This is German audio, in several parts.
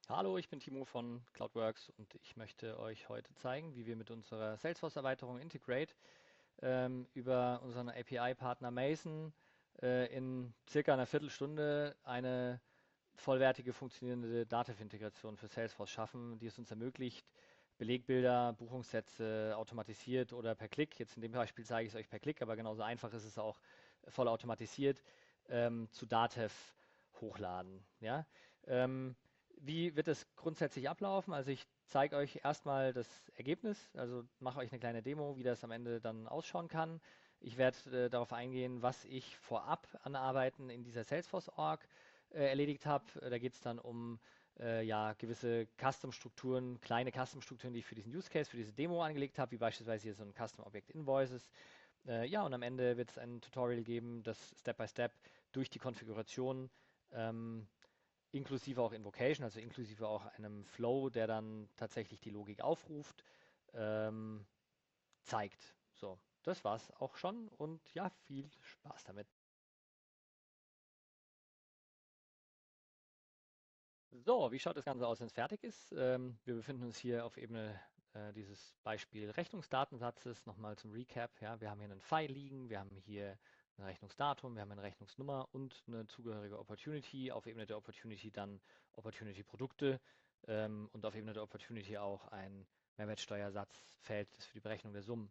Hallo, ich bin Timo von Cloudworks und ich möchte euch heute zeigen, wie wir mit unserer Salesforce-Erweiterung Integrate über unseren API-Partner Mason in circa einer Viertelstunde eine vollwertige funktionierende Dativ-Integration für Salesforce schaffen, die es uns ermöglicht, Belegbilder, Buchungssätze automatisiert oder per Klick, jetzt in dem Beispiel zeige ich es euch per Klick, aber genauso einfach ist es auch voll automatisiert, zu Datev hochladen. Ja? Ähm, Wie wird es grundsätzlich ablaufen? Also ich zeige euch erstmal das Ergebnis, also mache euch eine kleine Demo, wie das am Ende dann ausschauen kann. Ich werde darauf eingehen, was ich vorab an Arbeiten in dieser Salesforce-Org erledigt habe. Da geht es dann um ja, gewisse Custom-Strukturen, kleine Custom-Strukturen, die ich für diesen Use Case, für diese Demo angelegt habe, wie beispielsweise hier so ein Custom Object Invoices. Ja, und am Ende wird es ein Tutorial geben, das Step by Step durch die Konfiguration ähm, inklusive auch Invocation, also inklusive auch einem Flow, der dann tatsächlich die Logik aufruft, ähm, zeigt. So, das war's auch schon und ja, viel Spaß damit. So, wie schaut das Ganze aus, wenn es fertig ist? Wir befinden uns hier auf Ebene dieses Beispiel Rechnungsdatensatzes. Nochmal zum Recap. Ja, wir haben hier einen File liegen, wir haben hier ein Rechnungsdatum, wir haben eine Rechnungsnummer und eine zugehörige Opportunity. Auf Ebene der Opportunity dann Opportunity-Produkte und auf Ebene der Opportunity auch ein Mehrwertsteuersatzfeld, das für die Berechnung der Summen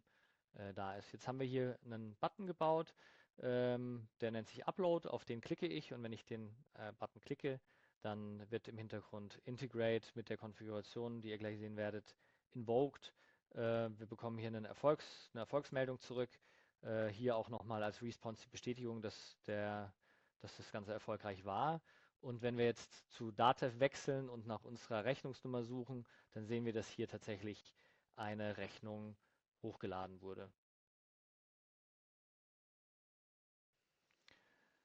da ist. Jetzt haben wir hier einen Button gebaut, der nennt sich Upload. Auf den klicke ich und wenn ich den Button klicke, dann wird im Hintergrund Integrate mit der Konfiguration, die ihr gleich sehen werdet, invoked. Wir bekommen hier eine Erfolgsmeldung zurück. Hier auch nochmal als Response die Bestätigung, dass das Ganze erfolgreich war. Und wenn wir jetzt zu Datev wechseln und nach unserer Rechnungsnummer suchen, dann sehen wir, dass hier tatsächlich eine Rechnung hochgeladen wurde.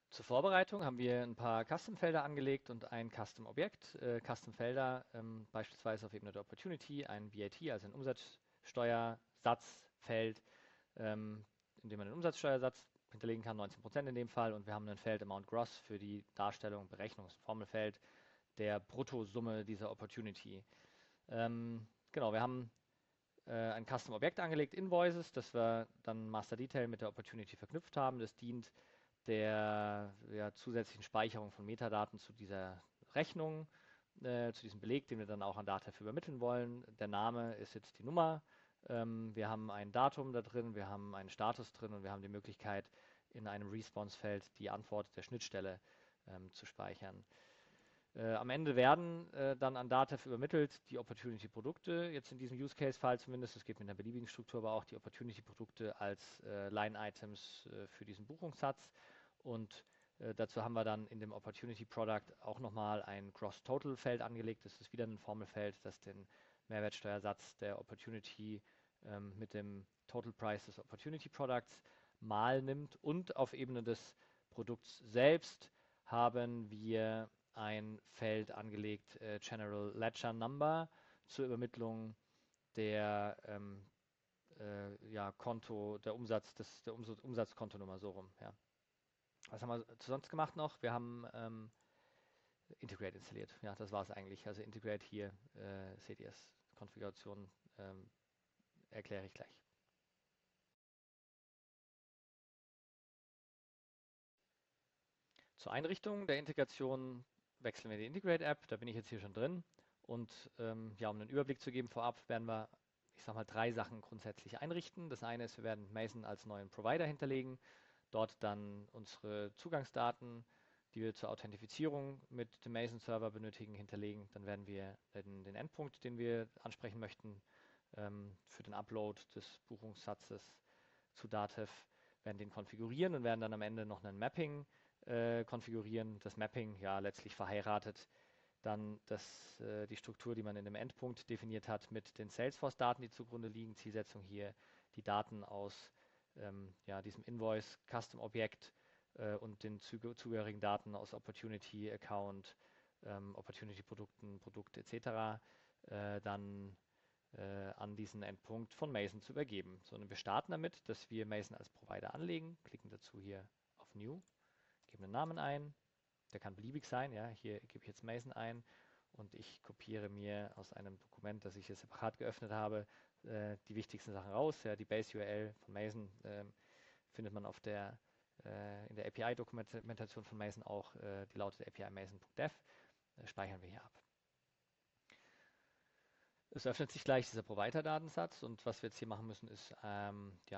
Zur Vorbereitung haben wir ein paar Custom-Felder angelegt und ein Custom-Objekt. Custom-Felder beispielsweise auf Ebene der Opportunity, ein VAT, also ein Umsatzsteuersatzfeld, ähm, in dem man den Umsatzsteuersatz hinterlegen kann, 19% in dem Fall. Und wir haben ein Feld Amount Gross für die Darstellung, Berechnungsformelfeld der Bruttosumme dieser Opportunity. Genau, wir haben ein Custom-Objekt angelegt, Invoices, das wir dann Master Detail mit der Opportunity verknüpft haben. Das dient der ja, zusätzlichen Speicherung von Metadaten zu dieser Rechnung, zu diesem Beleg, den wir dann auch an Datev übermitteln wollen. Der Name ist jetzt die Nummer. Wir haben ein Datum da drin, wir haben einen Status drin und wir haben die Möglichkeit, in einem Response-Feld die Antwort der Schnittstelle zu speichern. Am Ende werden dann an Datev übermittelt die Opportunity-Produkte, jetzt in diesem Use-Case-Fall zumindest, es geht mit einer beliebigen Struktur, aber auch die Opportunity-Produkte als Line-Items für diesen Buchungssatz. Und dazu haben wir dann in dem Opportunity-Product auch nochmal ein Gross-Total-Feld angelegt. Das ist wieder ein Formelfeld, das den Mehrwertsteuersatz der Opportunity mit dem Total Price des Opportunity-Products mal nimmt. Und auf Ebene des Produkts selbst haben wir ein Feld angelegt, General Ledger Number, zur Übermittlung der ja, Konto, der Umsatzkontonummer so rum. Ja. Was haben wir sonst gemacht noch? Wir haben Integrate installiert. Ja, das war es eigentlich. Also Integrate hier, seht ihr es. Konfiguration erkläre ich gleich. Zur Einrichtung der Integration wechseln wir die Integrate-App. Da bin ich jetzt hier schon drin. Und ja, um einen Überblick zu geben vorab, werden wir, ich sage mal, drei Sachen grundsätzlich einrichten. Das eine ist, wir werden Mason als neuen Provider hinterlegen, dort dann unsere Zugangsdaten, die wir zur Authentifizierung mit dem Mason-Server benötigen, hinterlegen. Dann werden wir den Endpunkt, den wir ansprechen möchten, für den Upload des Buchungssatzes zu Datev, werden den konfigurieren und werden dann am Ende noch ein Mapping konfigurieren. Das Mapping, ja, letztlich verheiratet dann die Struktur, die man in dem Endpunkt definiert hat, mit den Salesforce-Daten, die zugrunde liegen. Zielsetzung hier, die Daten aus ja, diesem Invoice, Custom-Objekt und den zugehörigen Daten aus Opportunity, Account, Opportunity-Produkten, Produkt etc. Dann an diesen Endpunkt von Mason zu übergeben. So, und wir starten damit, dass wir Mason als Provider anlegen, klicken dazu hier auf New, geben einen Namen ein, der kann beliebig sein, ja, hier gebe ich jetzt Mason ein und ich kopiere mir aus einem Dokument, das ich jetzt separat geöffnet habe, die wichtigsten Sachen raus. Ja, die Base-URL von Mason findet man in der API-Dokumentation von Mason auch, die lautet api-mason.dev, speichern wir hier ab. Es öffnet sich gleich dieser Provider-Datensatz und was wir jetzt hier machen müssen, ist ja,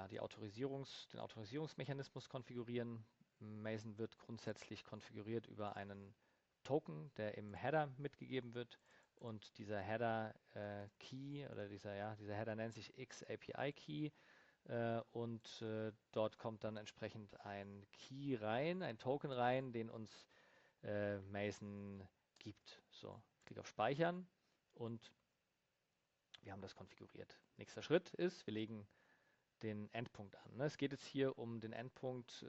den Autorisierungsmechanismus konfigurieren. Mason wird grundsätzlich konfiguriert über einen Token, der im Header mitgegeben wird, und dieser Header Key oder dieser Header nennt sich XAPI Key und dort kommt dann entsprechend ein Key rein, ein Token rein, den uns Mason gibt. So, ich klicke auf Speichern und wir haben das konfiguriert. Nächster Schritt ist, wir legen den Endpunkt an. Es geht jetzt hier um den Endpunkt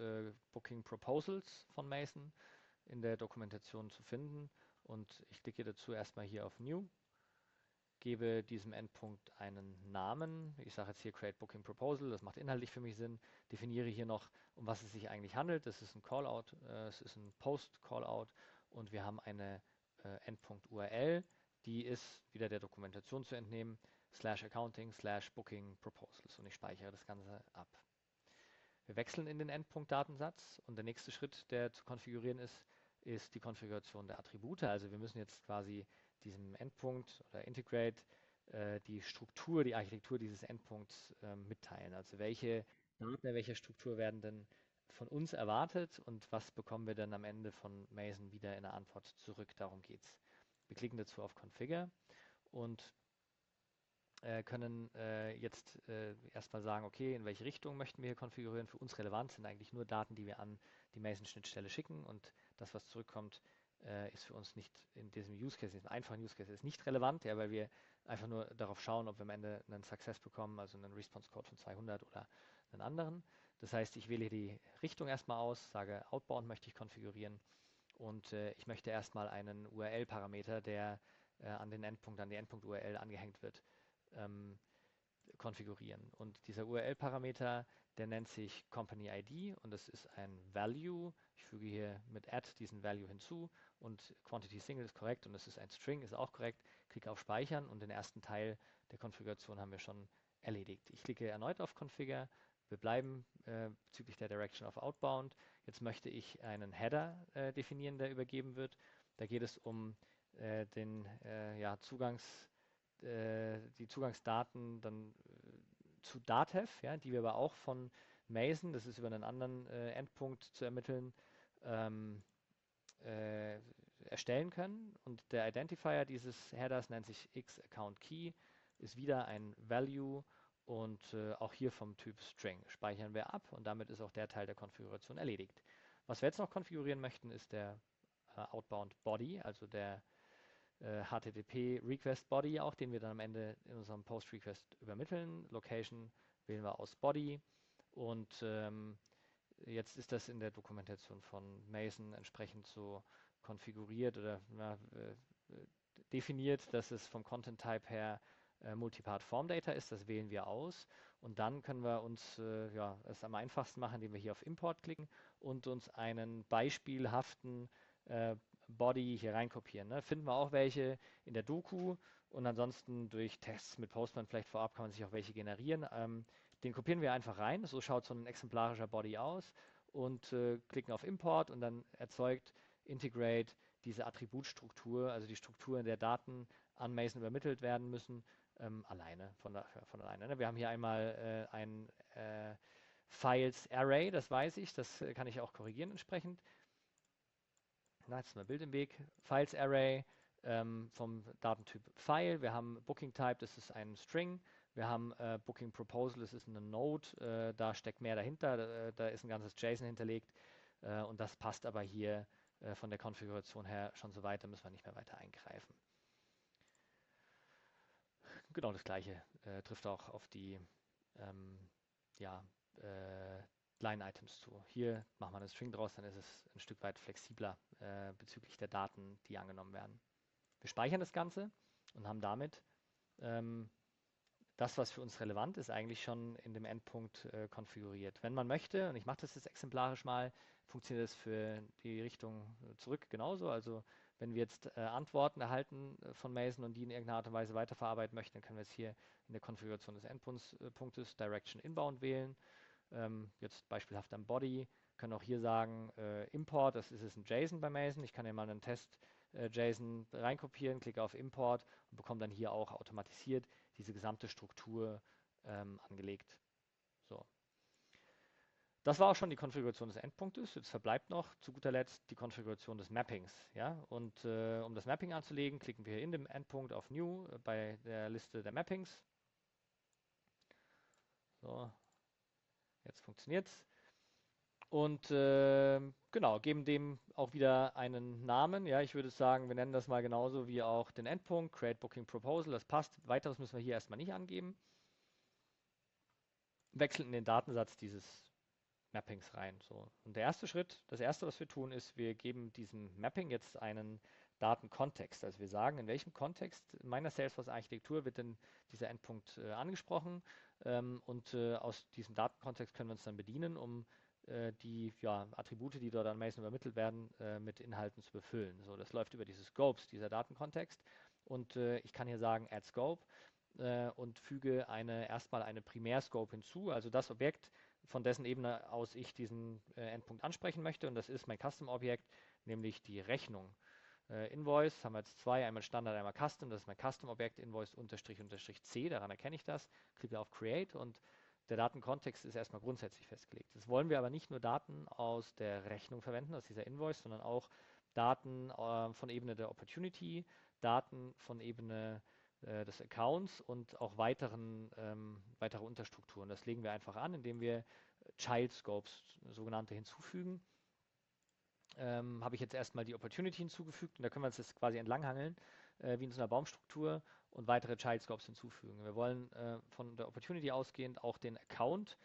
Booking Proposals von Mason in der Dokumentation zu finden. Und ich klicke dazu erstmal hier auf New, gebe diesem Endpunkt einen Namen. Ich sage jetzt hier Create Booking Proposal, das macht inhaltlich für mich Sinn. Definiere hier noch, um was es sich eigentlich handelt. Das ist ein Callout, es ist ein Post-Callout und wir haben eine Endpunkt-URL, die ist wieder der Dokumentation zu entnehmen, /accounting/booking-proposals, und ich speichere das Ganze ab. Wir wechseln in den Endpunkt-Datensatz und der nächste Schritt, der zu konfigurieren ist die Konfiguration der Attribute. Also wir müssen jetzt quasi diesem Endpunkt oder Integrate die Struktur, die Architektur dieses Endpunkts mitteilen. Also welche Daten welcher Struktur werden denn von uns erwartet und was bekommen wir dann am Ende von Mason wieder in der Antwort zurück. Darum geht es. Wir klicken dazu auf Configure und können jetzt erstmal sagen, okay, in welche Richtung möchten wir hier konfigurieren. Für uns relevant sind eigentlich nur Daten, die wir an die Mason-Schnittstelle schicken, und das, was zurückkommt, ist für uns nicht in diesem Use Case, in diesem einfachen Use Case, ist nicht relevant, ja, weil wir einfach nur darauf schauen, ob wir am Ende einen Success bekommen, also einen Response Code von 200 oder einen anderen. Das heißt, ich wähle die Richtung erstmal aus, sage Outbound möchte ich konfigurieren und ich möchte erstmal einen URL-Parameter, der an die Endpunkt-URL angehängt wird, konfigurieren. Und dieser URL-Parameter, der nennt sich Company ID und das ist ein Value. Ich füge hier mit add diesen Value hinzu und Quantity Single ist korrekt und es ist ein String, ist auch korrekt. Klicke auf Speichern und den ersten Teil der Konfiguration haben wir schon erledigt. Ich klicke erneut auf Configure. Wir bleiben bezüglich der Direction of Outbound. Jetzt möchte ich einen Header definieren, der übergeben wird. Da geht es um den die Zugangsdaten dann zu Datev, ja, die wir aber auch von Mason, das ist über einen anderen Endpunkt zu ermitteln, ähm, erstellen können. Und der Identifier dieses Headers nennt sich xAccountKey, ist wieder ein Value und auch hier vom Typ String. Speichern wir ab und damit ist auch der Teil der Konfiguration erledigt. Was wir jetzt noch konfigurieren möchten, ist der Outbound Body, also der HTTP Request Body auch, den wir dann am Ende in unserem Post Request übermitteln. Location wählen wir aus Body und jetzt ist das in der Dokumentation von Mason entsprechend so konfiguriert oder definiert, dass es vom Content Type her Multipart Form Data ist. Das wählen wir aus und dann können wir uns es am einfachsten machen, indem wir hier auf Import klicken und uns einen beispielhaften Body hier reinkopieren. Ne? Finden wir auch welche in der Doku und ansonsten durch Tests mit Postman vielleicht vorab kann man sich auch welche generieren. Den kopieren wir einfach rein. So schaut so ein exemplarischer Body aus und klicken auf Import und dann erzeugt Integrate diese Attributstruktur, also die Struktur, in der Daten an Mason übermittelt werden müssen, von alleine. Ne? Wir haben hier einmal ein Files Array, das weiß ich, das kann ich auch korrigieren entsprechend. Jetzt ist mal Bild im Weg. Files Array vom Datentyp File. Wir haben Booking Type, das ist ein String. Wir haben Booking Proposal, das ist eine Node. Da steckt mehr dahinter. Da ist ein ganzes JSON hinterlegt. Und das passt aber hier von der Konfiguration her schon so weit. Da müssen wir nicht mehr weiter eingreifen. Genau das Gleiche trifft auch auf die Line-Items zu. Hier machen wir einen String draus, dann ist es ein Stück weit flexibler bezüglich der Daten, die angenommen werden. Wir speichern das Ganze und haben damit das, was für uns relevant ist, eigentlich schon in dem Endpunkt konfiguriert. Wenn man möchte, und ich mache das jetzt exemplarisch mal, funktioniert das für die Richtung zurück genauso. Also Wenn wir jetzt Antworten erhalten von Mason und die in irgendeiner Art und Weise weiterverarbeiten möchten, dann können wir es hier in der Konfiguration des Endpunktes Direction Inbound wählen. Jetzt beispielhaft am Body, können auch hier sagen Import, das ist es ein JSON bei Mason. Ich kann hier mal einen Test JSON reinkopieren, klicke auf Import und bekomme dann hier auch automatisiert diese gesamte Struktur angelegt. So. Das war auch schon die Konfiguration des Endpunktes. Jetzt verbleibt noch zu guter Letzt die Konfiguration des Mappings. Ja? Und um das Mapping anzulegen, klicken wir in dem Endpunkt auf New bei der Liste der Mappings. So, jetzt funktioniert es. Und genau, geben dem auch wieder einen Namen. Ja, ich würde sagen, wir nennen das mal genauso wie auch den Endpunkt, Create Booking Proposal, das passt. Weiteres müssen wir hier erstmal nicht angeben. Wechseln in den Datensatz dieses Mappings rein. So. Und der erste Schritt, das erste, was wir tun, ist, wir geben diesem Mapping jetzt einen Datenkontext. Also wir sagen, in welchem Kontext meiner Salesforce-Architektur wird denn dieser Endpunkt angesprochen. Und aus diesem Datenkontext können wir uns dann bedienen, um die Attribute, die dort an Mason übermittelt werden, mit Inhalten zu befüllen. So, das läuft über diese Scopes, dieser Datenkontext. Und ich kann hier sagen Add Scope und füge erstmal eine Primärscope hinzu, also das Objekt, von dessen Ebene aus ich diesen Endpunkt ansprechen möchte. Und das ist mein Custom-Objekt, nämlich die Rechnung. Invoice haben wir jetzt zwei, einmal Standard, einmal Custom. Das ist mein Custom-Objekt, Invoice __c, daran erkenne ich das. Klicke auf Create und der Datenkontext ist erstmal grundsätzlich festgelegt. Jetzt wollen wir aber nicht nur Daten aus der Rechnung verwenden, aus dieser Invoice, sondern auch Daten von Ebene der Opportunity, Daten von Ebene des Accounts und auch weitere Unterstrukturen. Das legen wir einfach an, indem wir Child Scopes, sogenannte, hinzufügen. Habe ich jetzt erstmal die Opportunity hinzugefügt und da können wir uns das quasi entlanghangeln, wie in so einer Baumstruktur und weitere Child Scopes hinzufügen. Wir wollen von der Opportunity ausgehend auch den Account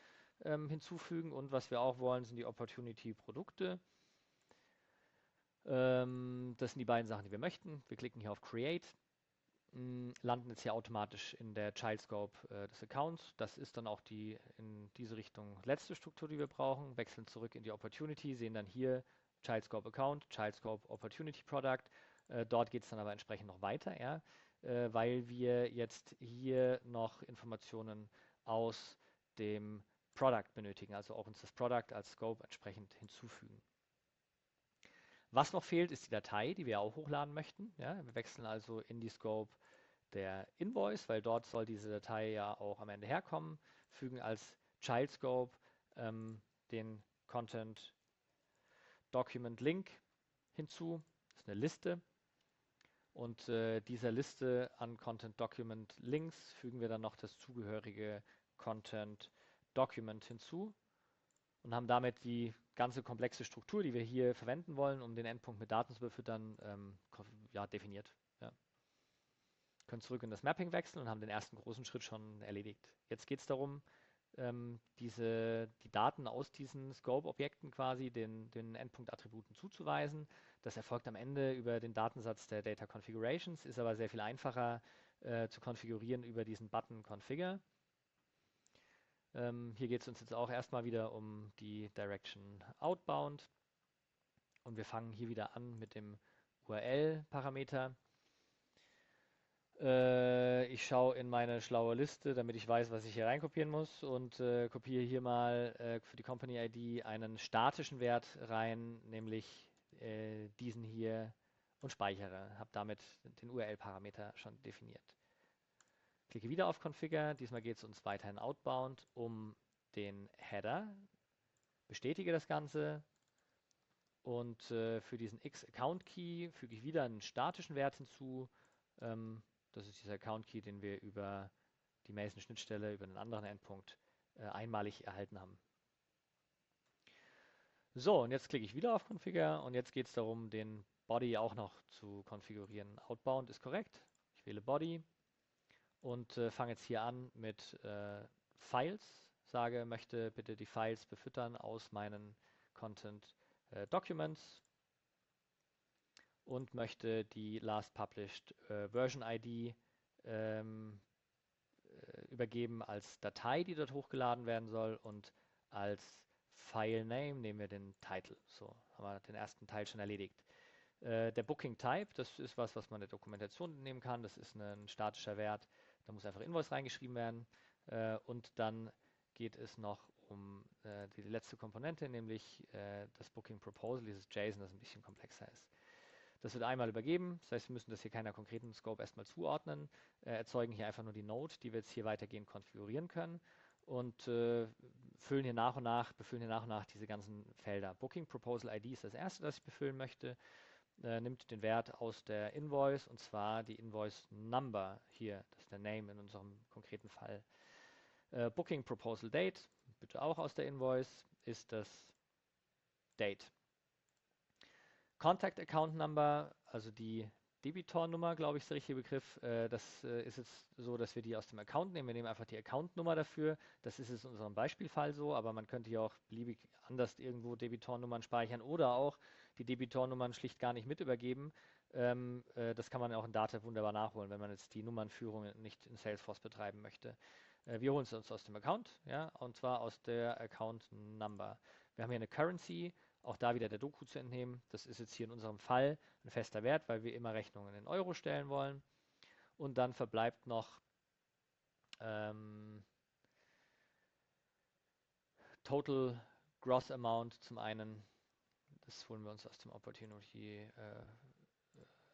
hinzufügen und was wir auch wollen, sind die Opportunity Produkte. Das sind die beiden Sachen, die wir möchten. Wir klicken hier auf Create, landen jetzt hier automatisch in der Child Scope des Accounts. Das ist dann auch die in diese Richtung letzte Struktur, die wir brauchen. Wechseln zurück in die Opportunity, sehen dann hier Child Scope Account, Child Scope Opportunity Product. Dort geht es dann aber entsprechend noch weiter, ja, weil wir jetzt hier noch Informationen aus dem Product benötigen, also auch uns das Product als Scope entsprechend hinzufügen. Was noch fehlt, ist die Datei, die wir auch hochladen möchten. Ja, wir wechseln also in die Scope der Invoice, weil dort soll diese Datei ja auch am Ende herkommen, fügen als Child Scope den Content Document Link hinzu. Das ist eine Liste. Und dieser Liste an Content Document Links fügen wir dann noch das zugehörige Content Document hinzu und haben damit die ganze komplexe Struktur, die wir hier verwenden wollen, um den Endpunkt mit Daten zu befüttern, definiert. Ja. Können zurück in das Mapping wechseln und haben den ersten großen Schritt schon erledigt. Jetzt geht es darum, die Daten aus diesen Scope-Objekten quasi den Endpunkt-Attributen zuzuweisen. Das erfolgt am Ende über den Datensatz der Data Configurations, ist aber sehr viel einfacher zu konfigurieren über diesen Button Configure. Hier geht es uns jetzt auch erstmal wieder um die Direction Outbound und wir fangen hier wieder an mit dem URL-Parameter. Ich schaue in meine schlaue Liste, damit ich weiß, was ich hier reinkopieren muss und kopiere hier mal für die Company ID einen statischen Wert rein, nämlich diesen hier und speichere. Habe damit den URL-Parameter schon definiert. Klicke wieder auf Configure. Diesmal geht es uns weiterhin outbound um den Header. Bestätige das Ganze und für diesen X-Account-Key füge ich wieder einen statischen Wert hinzu. Das ist dieser Account-Key, den wir über die Mason-Schnittstelle, über einen anderen Endpunkt einmalig erhalten haben. So, und jetzt klicke ich wieder auf Configure und jetzt geht es darum, den Body auch noch zu konfigurieren. Outbound ist korrekt. Ich wähle Body und fange jetzt hier an mit Files. Sage, möchte bitte die Files befüttern aus meinen Content Documents und möchte die Last Published Version ID übergeben als Datei, die dort hochgeladen werden soll und als File Name nehmen wir den Title. So haben wir den ersten Teil schon erledigt. Der Booking Type, das ist was, was man in der Dokumentation nehmen kann. Das ist ein statischer Wert. Da muss einfach Invoice reingeschrieben werden. Und dann geht es noch um die letzte Komponente, nämlich das Booking Proposal, dieses JSON, das ein bisschen komplexer ist. Das wird einmal übergeben, das heißt, wir müssen das hier keiner konkreten Scope erstmal zuordnen, erzeugen hier einfach nur die Node, die wir jetzt hier weitergehend konfigurieren können und befüllen hier nach und nach diese ganzen Felder. Booking Proposal ID ist das erste, das ich befüllen möchte. Nimmt den Wert aus der Invoice und zwar die Invoice Number hier, das ist der Name in unserem konkreten Fall. Booking Proposal Date, bitte auch aus der Invoice, ist das Date. Contact Account Number, also die Debitornummer, glaube ich, ist der richtige Begriff. Das ist jetzt so, dass wir die aus dem Account nehmen. Wir nehmen einfach die Accountnummer dafür. Das ist jetzt in unserem Beispielfall so, aber man könnte hier auch beliebig anders irgendwo Debitornummern speichern oder auch die Debitornummern schlicht gar nicht mit übergeben. Das kann man auch in Datev wunderbar nachholen, wenn man jetzt die Nummernführung nicht in Salesforce betreiben möchte. Wir holen es uns aus dem Account, ja, und zwar aus der Account Number. Wir haben hier eine Currency, auch da wieder der Doku zu entnehmen. Das ist jetzt hier in unserem Fall ein fester Wert, weil wir immer Rechnungen in Euro stellen wollen. Und dann verbleibt noch Total Gross Amount zum einen. Das holen wir uns aus dem Opportunity,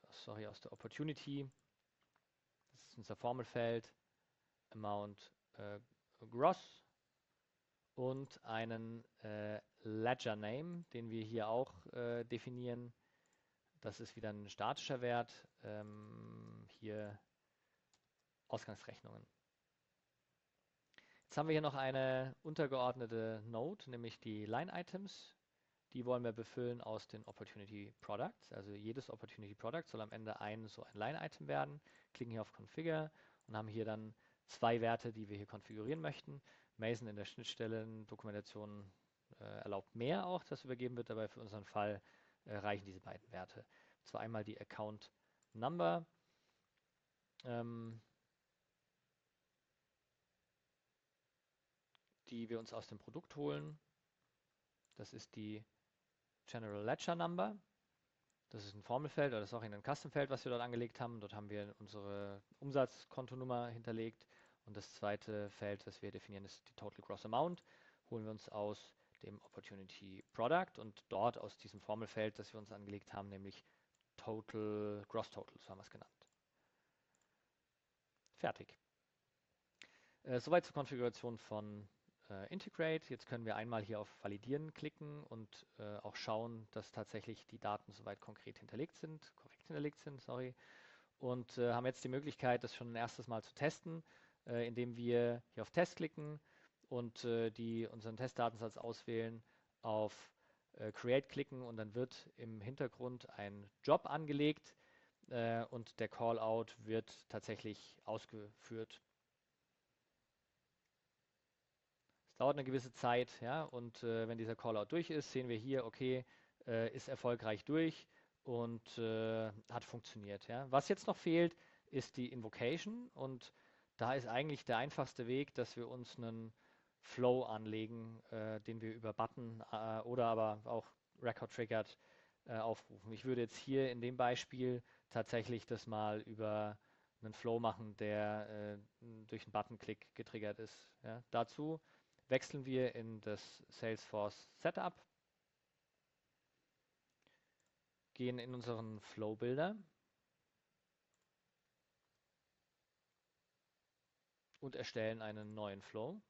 aus der Opportunity. Das ist unser Formelfeld. Amount Gross und einen Ledger Name, den wir hier auch definieren. Das ist wieder ein statischer Wert. Hier Ausgangsrechnungen. Jetzt haben wir hier noch eine untergeordnete Node, nämlich die Line Items. Die wollen wir befüllen aus den Opportunity Products. Also jedes Opportunity Product soll am Ende so ein Line Item werden. Klicken hier auf Configure und haben hier dann zwei Werte, die wir hier konfigurieren möchten. Mason in der Schnittstellendokumentation erlaubt mehr auch, das übergeben wird, aber für unseren Fall reichen diese beiden Werte. Und zwar einmal die Account Number, die wir uns aus dem Produkt holen. Das ist die General Ledger Number. Das ist ein Formelfeld, oder das ist auch ein Custom-Feld, was wir dort angelegt haben. Dort haben wir unsere Umsatzkontonummer hinterlegt. Und das zweite Feld, das wir definieren, ist die Total Gross Amount. Holen wir uns aus dem Opportunity Product und dort aus diesem Formelfeld, das wir uns angelegt haben, nämlich Gross Total, so haben wir es genannt. Fertig. Soweit zur Konfiguration von Integrate. Jetzt können wir einmal hier auf Validieren klicken und auch schauen, dass tatsächlich die Daten soweit korrekt hinterlegt sind, und haben jetzt die Möglichkeit, das schon ein erstes Mal zu testen, indem wir hier auf Test klicken und unseren Testdatensatz auswählen, auf Create klicken und dann wird im Hintergrund ein Job angelegt und der Callout wird tatsächlich ausgeführt. Es dauert eine gewisse Zeit, ja, und wenn dieser Callout durch ist, sehen wir hier, okay, ist erfolgreich durch und hat funktioniert. Ja. Was jetzt noch fehlt, ist die Invocation und da ist eigentlich der einfachste Weg, dass wir uns einen Flow anlegen, den wir über Button oder aber auch Record-Triggered aufrufen. Ich würde jetzt hier in dem Beispiel tatsächlich das mal über einen Flow machen, der durch einen Button-Klick getriggert ist. Ja. Dazu wechseln wir in das Salesforce Setup, gehen in unseren Flow-Builder und erstellen einen neuen Flow.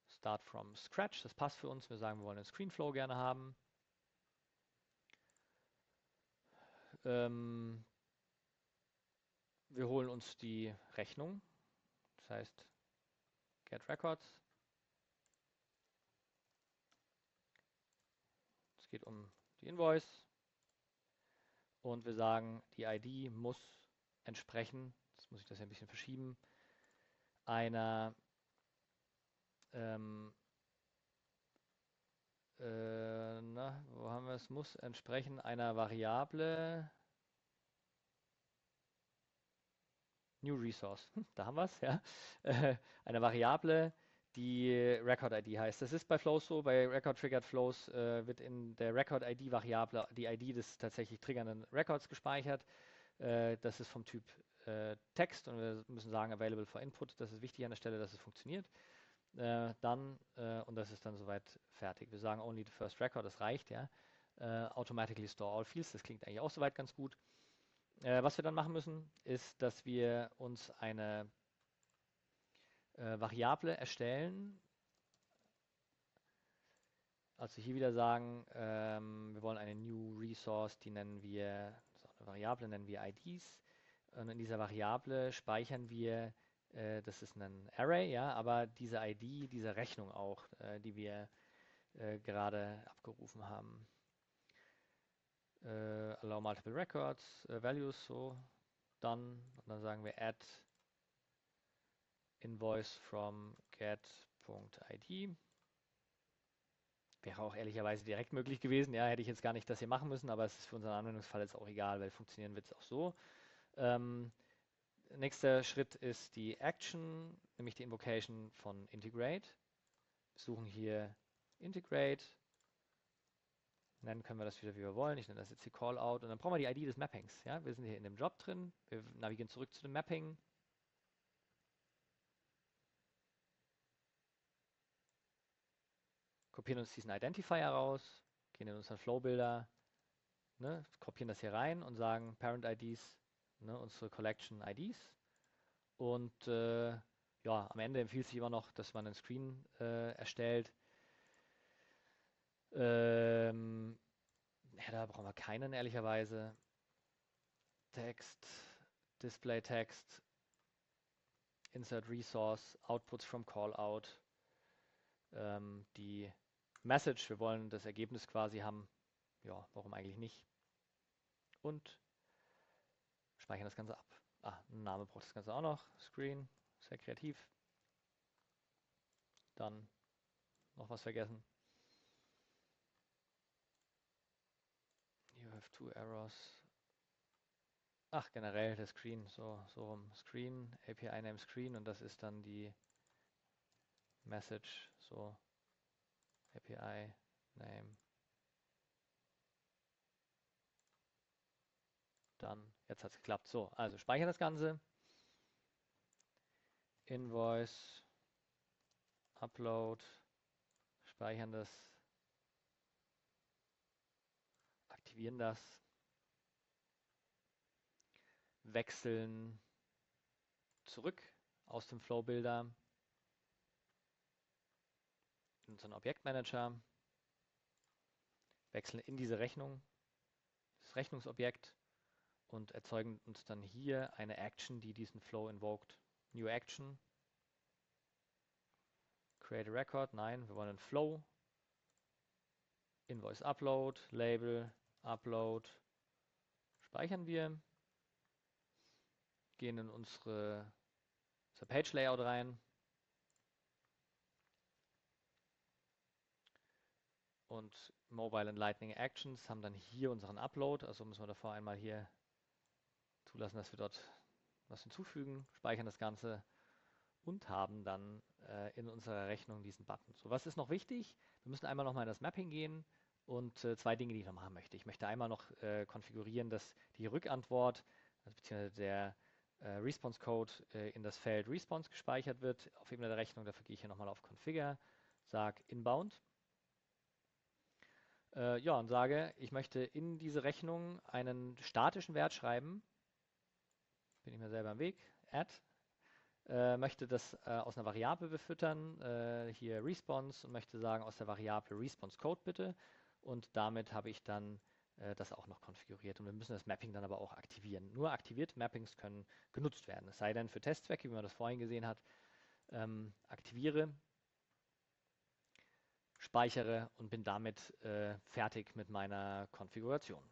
Start from Scratch, das passt für uns. Wir sagen, wir wollen einen Screenflow gerne haben. Wir holen uns die Rechnung, das heißt Get Records. Es geht um die Invoice und wir sagen, die ID muss entsprechen, jetzt muss ich das ja ein bisschen verschieben, einer wo haben wir es? Muss entsprechen einer Variable New Resource. Da haben wir es, ja. Eine Variable, die Record-ID heißt. Das ist bei Flows so, bei Record-Triggered Flows wird in der Record-ID-Variable die ID des tatsächlich triggernden Records gespeichert. Das ist vom Typ Text und wir müssen sagen Available for Input. Das ist wichtig an der Stelle, dass es funktioniert. Und das ist dann soweit fertig. Wir sagen only the first record, das reicht, ja. Automatically store all fields, das klingt eigentlich auch soweit ganz gut. Was wir dann machen müssen, ist, dass wir uns eine Variable erstellen. Also hier wieder sagen, wir wollen eine New Resource, die nennen wir, so eine Variable nennen wir IDs. Und in dieser Variable speichern wir, das ist ein Array, ja, aber diese ID, diese Rechnung auch, die wir gerade abgerufen haben. Allow multiple records, values, so, dann, und dann sagen wir add invoice from get.id. Wäre auch ehrlicherweise direkt möglich gewesen, ja, hätte ich jetzt gar nicht das hier machen müssen, aber es ist für unseren Anwendungsfall jetzt auch egal, weil funktionieren wird es auch so. Nächster Schritt ist die Action, nämlich die Invocation von Integrate. Wir suchen hier Integrate. Nennen können wir das wieder, wie wir wollen. Ich nenne das jetzt die Callout. Und dann brauchen wir die ID des Mappings. Ja? Wir sind hier in dem Job drin. Wir navigieren zurück zu dem Mapping. Kopieren uns diesen Identifier raus. Gehen in unseren Flow-Builder. Ne? Kopieren das hier rein und sagen Parent-IDs, ne? Unsere Collection IDs. Und ja, am Ende empfiehlt sich immer noch, dass man einen Screen erstellt. Header brauchen wir keinen, ehrlicherweise. Text, Display Text, Insert Resource, Outputs from Callout. Die Message, wir wollen das Ergebnis quasi haben. Ja, warum eigentlich nicht? Und speichern das Ganze ab. Ein Name braucht das Ganze auch noch. Screen, sehr kreativ. Dann noch was vergessen. You have 2 errors. Generell der Screen, so rum. Screen, API Name Screen und das ist dann die Message, so API Name. Dann, jetzt hat es geklappt. So, also speichern das Ganze. Invoice, Upload, speichern das, aktivieren das, wechseln zurück aus dem Flow-Builder in unseren Objektmanager, wechseln in diese Rechnung, das Rechnungsobjekt und erzeugen uns dann hier eine Action, die diesen Flow invoked. New Action, Create a Record, nein, wir wollen einen Flow, Invoice Upload, Label, Upload, speichern wir, gehen in unser Page Layout rein und Mobile and Lightning Actions haben dann hier unseren Upload, also müssen wir davor einmal hier zulassen, dass wir dort was hinzufügen, speichern das Ganze und haben dann in unserer Rechnung diesen Button. So, was ist noch wichtig? Wir müssen einmal nochmal in das Mapping gehen und 2 Dinge, die ich noch machen möchte. Ich möchte einmal noch konfigurieren, dass die Rückantwort, also beziehungsweise der Response-Code in das Feld Response gespeichert wird auf Ebene der Rechnung. Dafür gehe ich hier nochmal auf Configure, sage Inbound. Ja, und sage, ich möchte in diese Rechnung einen statischen Wert schreiben. Bin ich mir selber im Weg. Add. Möchte das aus einer Variable befüttern, hier Response, und möchte sagen, aus der Variable Response Code bitte. Und damit habe ich dann das auch noch konfiguriert. Und wir müssen das Mapping dann aber auch aktivieren. Nur aktivierte Mappings können genutzt werden. Es sei denn für Testzwecke, wie man das vorhin gesehen hat, aktiviere, speichere und bin damit fertig mit meiner Konfiguration.